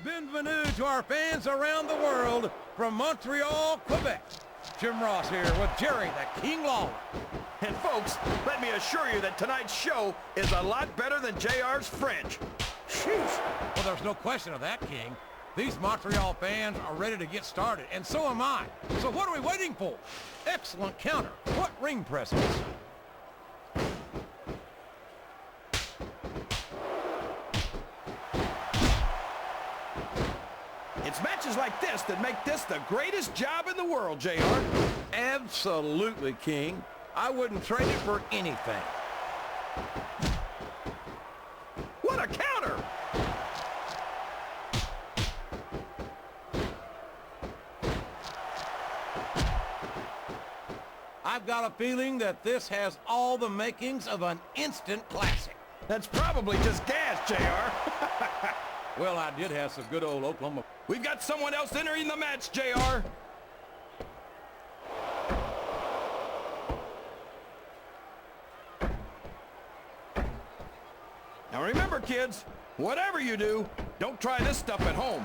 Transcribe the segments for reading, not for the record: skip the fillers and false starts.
Bienvenue to our fans around the world from Montreal, Quebec. Jim Ross here with Jerry the King Lawler. And folks, let me assure you that tonight's show is a lot better than JR's French. Sheesh. Well, there's no question of that, King. These Montreal fans are ready to get started, and so am I. So what are we waiting for? Excellent counter. What ring presses? It's matches like this that make this the greatest job in the world, JR. Absolutely, King. I wouldn't trade it for anything. What a counter! I've got a feeling that this has all the makings of an instant classic. That's probably just gas, JR. Well, I did have some good old Oklahoma. We've got someone else entering the match, JR. Now remember, kids, whatever you do, don't try this stuff at home.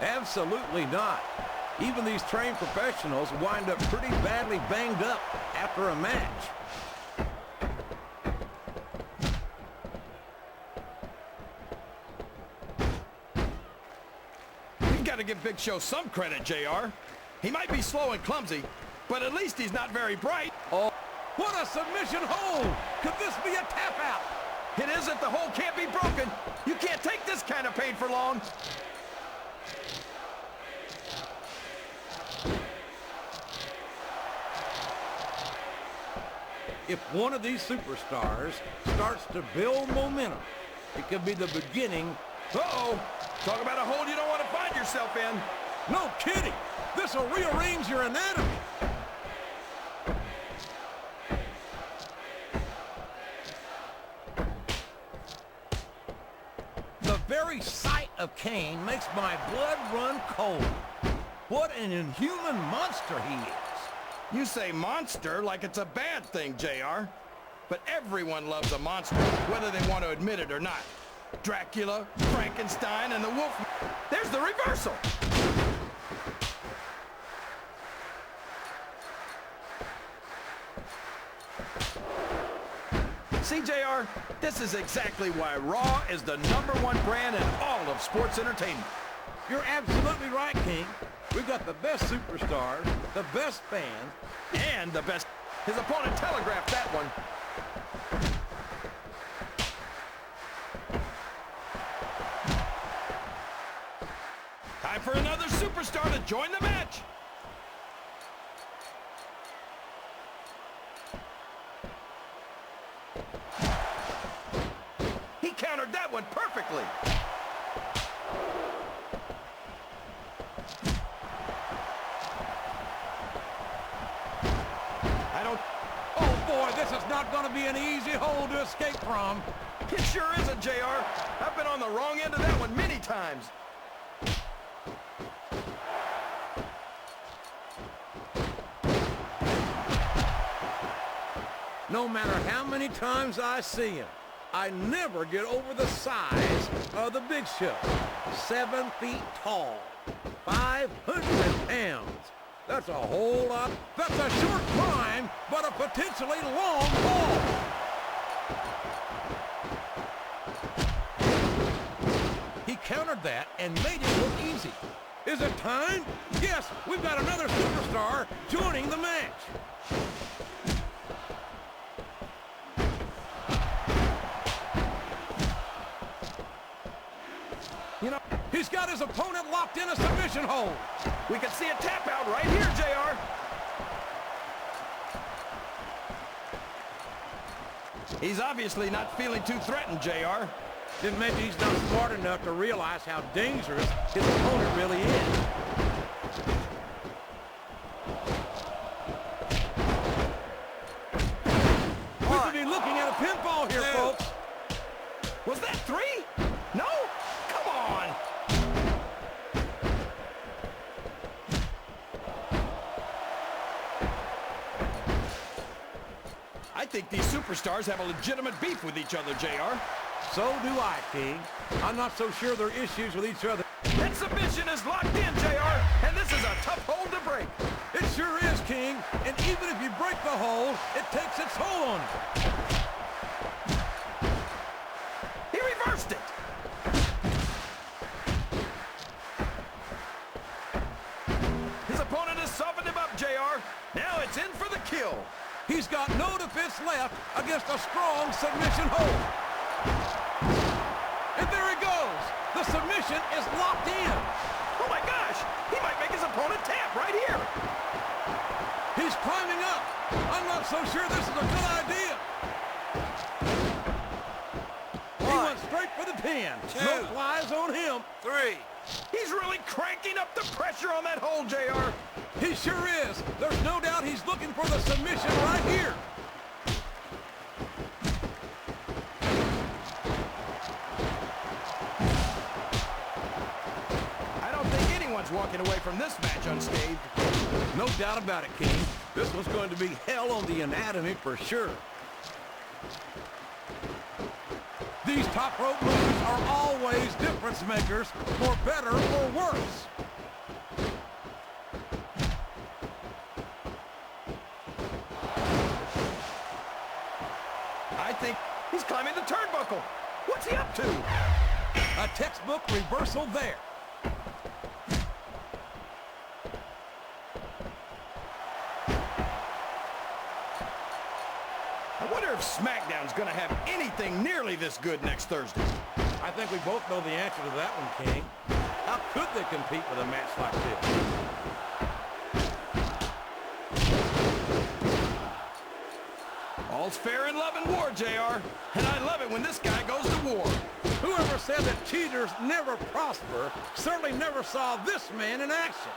Absolutely not. Even these trained professionals wind up pretty badly banged up after a match. We've got to give Big Show some credit, JR. He might be slow and clumsy, but at least he's not very bright. Oh, what a submission hold! Could this be a tap out? It isn't. The hold can't be broken. You can't take this kind of pain for long. If one of these superstars starts to build momentum, it could be the beginning. Uh-oh. Talk about a hole you don't want to find yourself in. No kidding. This will rearrange your anatomy. The very sight of Kane makes my blood run cold. What an inhuman monster he is. You say monster like it's a bad thing, JR. But everyone loves a monster, whether they want to admit it or not. Dracula, Frankenstein, and the wolf. There's the reversal. See, JR, this is exactly why Raw is the #1 brand in all of sports entertainment. You're absolutely right, King. We've got the best superstars, the best fans, and the best. His opponent telegraphed that one. Time for another superstar to join the match. He countered that one perfectly. Oh boy, this is not going to be an easy hole to escape from. It sure isn't, JR. I've been on the wrong end of that one many times. No matter how many times I see him, I never get over the size of the Big Show. 7 feet tall, 500 pounds. That's a whole lot. That's a short climb, but a potentially long fall. He countered that and made it look easy. Is it time? Yes, we've got another superstar joining the match. You know, he's got his opponent locked in a submission hold. We can see a tap out right here, JR. He's obviously not feeling too threatened, JR. Then maybe he's not smart enough to realize how dangerous his opponent really is. We could be looking at a pinfall here, folks. Was that 3? No? Come on. I think these superstars have a legitimate beef with each other, JR. So do I, King. I'm not so sure their issues with each other. That submission is locked in, JR, and this is a tough hold to break. It sure is, King. And even if you break the hold, it takes its toll on you. He reversed it. His opponent has softened him up, JR. Now it's in for the kill. He's got no defense left against a strong submission hold. And there he goes. The submission is locked in. Oh my gosh, he might make his opponent tap right here. He's climbing up. I'm not so sure this is a good idea. He went straight for the pin. No flies on him. 3. He's really cranking up the pressure on that hold, JR. He sure is. There's no doubt he's looking for the submission right here. I don't think anyone's walking away from this match unscathed. No doubt about it, King. This was going to be hell on the anatomy for sure. These top rope moves are always difference makers, for better or worse. I think he's climbing the turnbuckle. What's he up to? A textbook reversal there. I wonder if Smackdown's going to have anything nearly this good next Thursday. I think we both know the answer to that one, King. How could they compete with a match like this? All's fair in love and war, JR. And I love it when this guy goes to war. Whoever said that cheaters never prosper certainly never saw this man in action.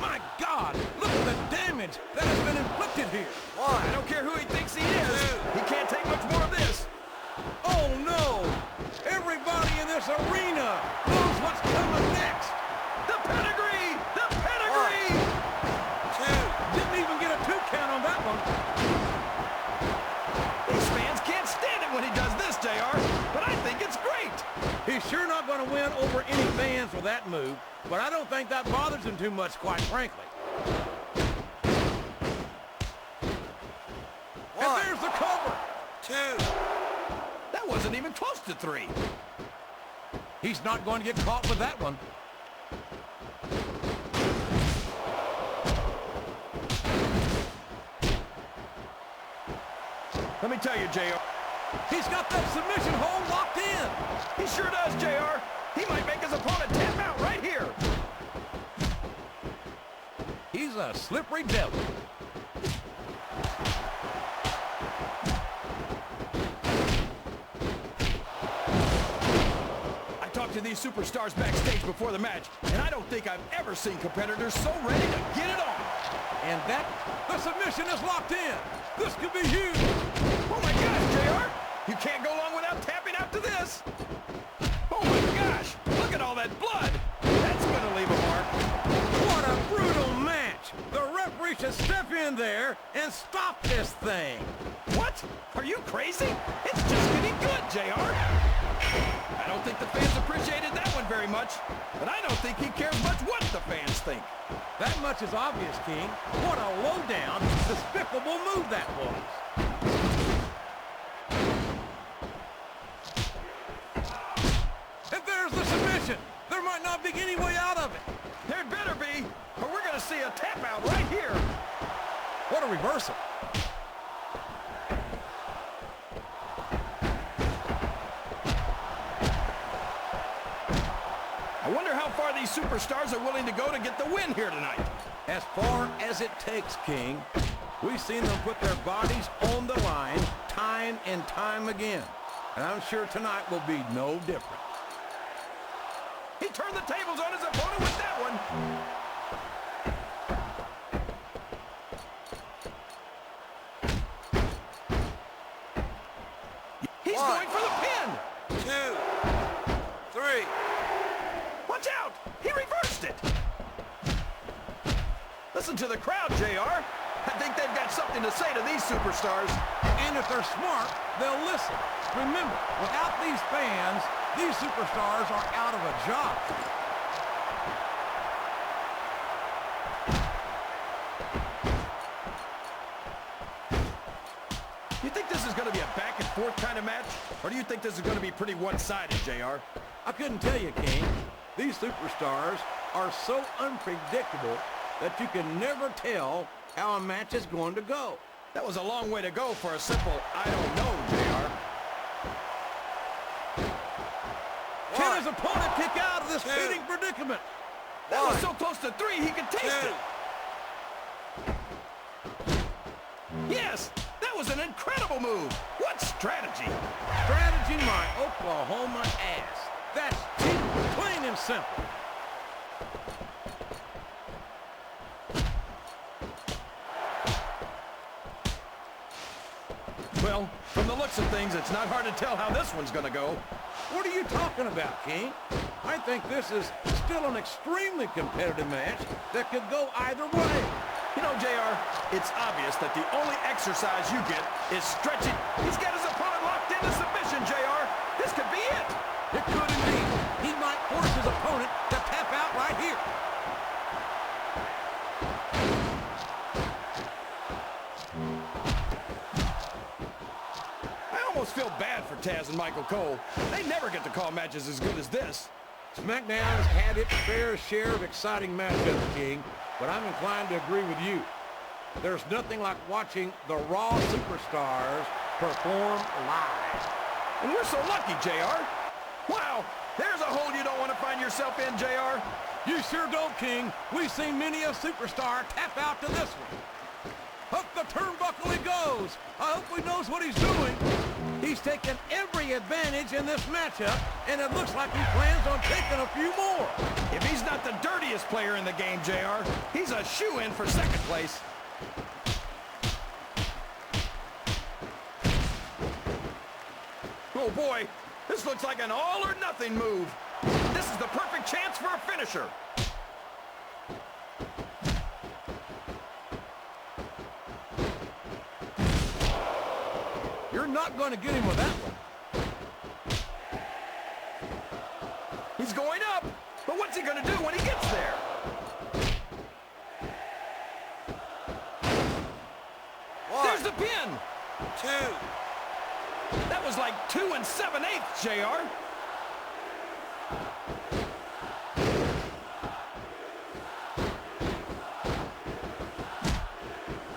My God, look at the damage that has been inflicted here. I don't care who he thinks he is. He can't take much more of this. Oh no! Everybody in this arena knows what's coming next. The pedigree! The pedigree! 2. Didn't even get a 2 count on that one. These fans can't stand it when he does this, JR, but I think it's great. He's sure not going to win over any fans with that move, but I don't think that bothers him too much, quite frankly. And there's the cover. 2. That wasn't even close to 3. He's not going to get caught with that one. Let me tell you, JR. He's got that submission hold locked in. He sure does, JR. He might make his opponent tap out right here. He's a slippery devil. I talked to these superstars backstage before the match, and I don't think I've ever seen competitors so ready to get it on. And the submission is locked in. This could be huge. Oh my gosh, JR! You can't go long without tapping out to this. Oh my gosh! Look at all that blood! That's gonna leave a mark. What a brutal match. The referee should step in there and stop this thing. What? Are you crazy? It's just getting good, JR. I don't think the fans appreciated that one very much, but I don't think he cares much what the fans think. That much is obvious, King. What a low-down, despicable move that was. And there's the submission. There might not be any way out of it. There'd better be, or we're gonna see a tap out right here. What a reversal. I wonder how far these superstars are willing to go to get the win here tonight. As far as it takes, King. We've seen them put their bodies on the line time and time again. And I'm sure tonight will be no different. He turned the tables on his opponent with that one. He's going for the pin. 2. 3. Watch out! He reversed it. Listen to the crowd, JR. I think they've got something to say to these superstars. And if they're smart, they'll listen. Remember, without these fans, these superstars are out of a job. You think this is going to be a back-and-forth kind of match? Or do you think this is going to be pretty one-sided, JR? I couldn't tell you, King. These superstars are so unpredictable that you can never tell how a match is going to go. That was a long way to go for a simple, I don't know, JR. Can his opponent kick out of this fitting predicament? That was so close to 3, he could taste it. Yes, that was an incredible move. What strategy? Strategy my Oklahoma ass. That's cheap, plain and simple. Well, from the looks of things, it's not hard to tell how this one's going to go. What are you talking about, King? I think this is still an extremely competitive match that could go either way. You know, JR, it's obvious that the only exercise you get is stretching. He's got his opponent locked into submission, JR. This could be it. It could indeed. He might force his opponent to tap out right here. I almost feel bad for Taz and Michael Cole. They never get to call matches as good as this. SmackDown's had its fair share of exciting matchups, King, but I'm inclined to agree with you. There's nothing like watching the Raw superstars perform live. And we're so lucky, JR. Wow, there's a hole you don't want to find yourself in, JR. You sure don't, King. We've seen many a superstar tap out to this one. Up the turnbuckle he goes. I hope he knows what he's doing. He's taken every advantage in this matchup, and it looks like he plans on taking a few more. If he's not the dirtiest player in the game, JR, he's a shoo-in for second place. Oh boy, this looks like an all-or-nothing move. This is the perfect chance for a finisher. You're not going to get him with that one. He's going up, but what's he going to do when he gets there? There's the pin. 2. That was like 2 7/8, JR.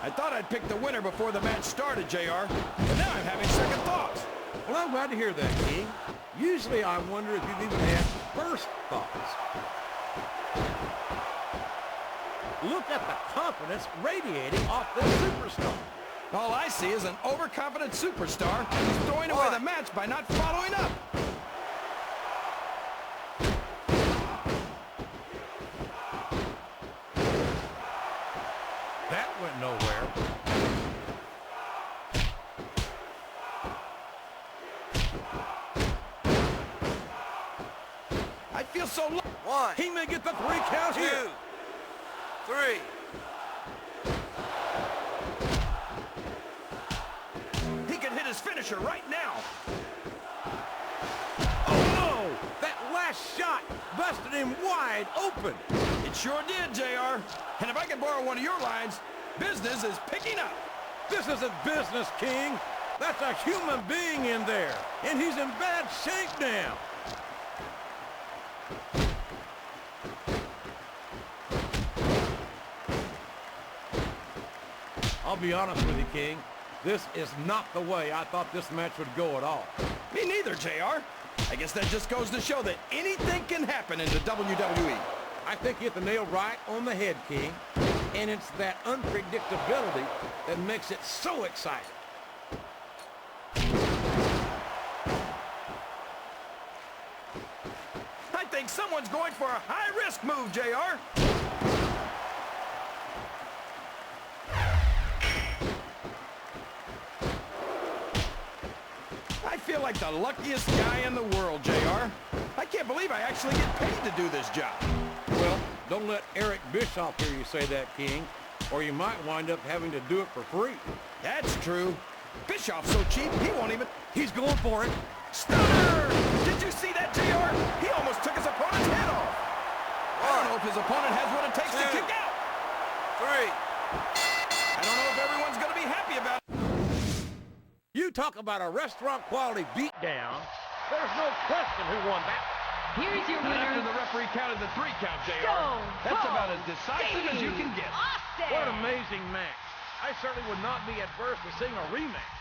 I thought I'd pick the winner before the match started, JR, but now I'm having second thoughts. Well, I'm glad to hear that, King. Usually I wonder if you've even had first thoughts. Look at the confidence radiating off this superstar. All I see is an overconfident superstar who's throwing away the match by not following up. That went nowhere. I feel so low. 1, He may get the 3 count 2, here. 3. He can hit his finisher right now. Oh, no! That last shot busted him wide open. It sure did, JR. And if I can borrow one of your lines, business is picking up. This isn't business, King. That's a human being in there, and he's in bad shape now. I'll be honest with you, King. This is not the way I thought this match would go at all. Me neither, JR. I guess that just goes to show that anything can happen in the WWE. I think you hit the nail right on the head, King. And it's that unpredictability that makes it so exciting. I think someone's going for a high-risk move, JR. I feel like the luckiest guy in the world, JR. I can't believe I actually get paid to do this job. Well, don't let Eric Bischoff hear you say that, King, or you might wind up having to do it for free. That's true. Bischoff's so cheap, he won't even... He's going for it. Stunner! Did you see that, JR? He almost took his opponent's head off. I don't know if his opponent has what it takes to kick out. 3. I don't know if everyone's going to be happy about it. You talk about a restaurant quality beatdown. There's no question who won that one. Here's your And after winner, the referee counted the 3 count, JR, Stone that's Cold about as decisive as you can get. Austin. What an amazing match. I certainly would not be adverse to seeing a rematch.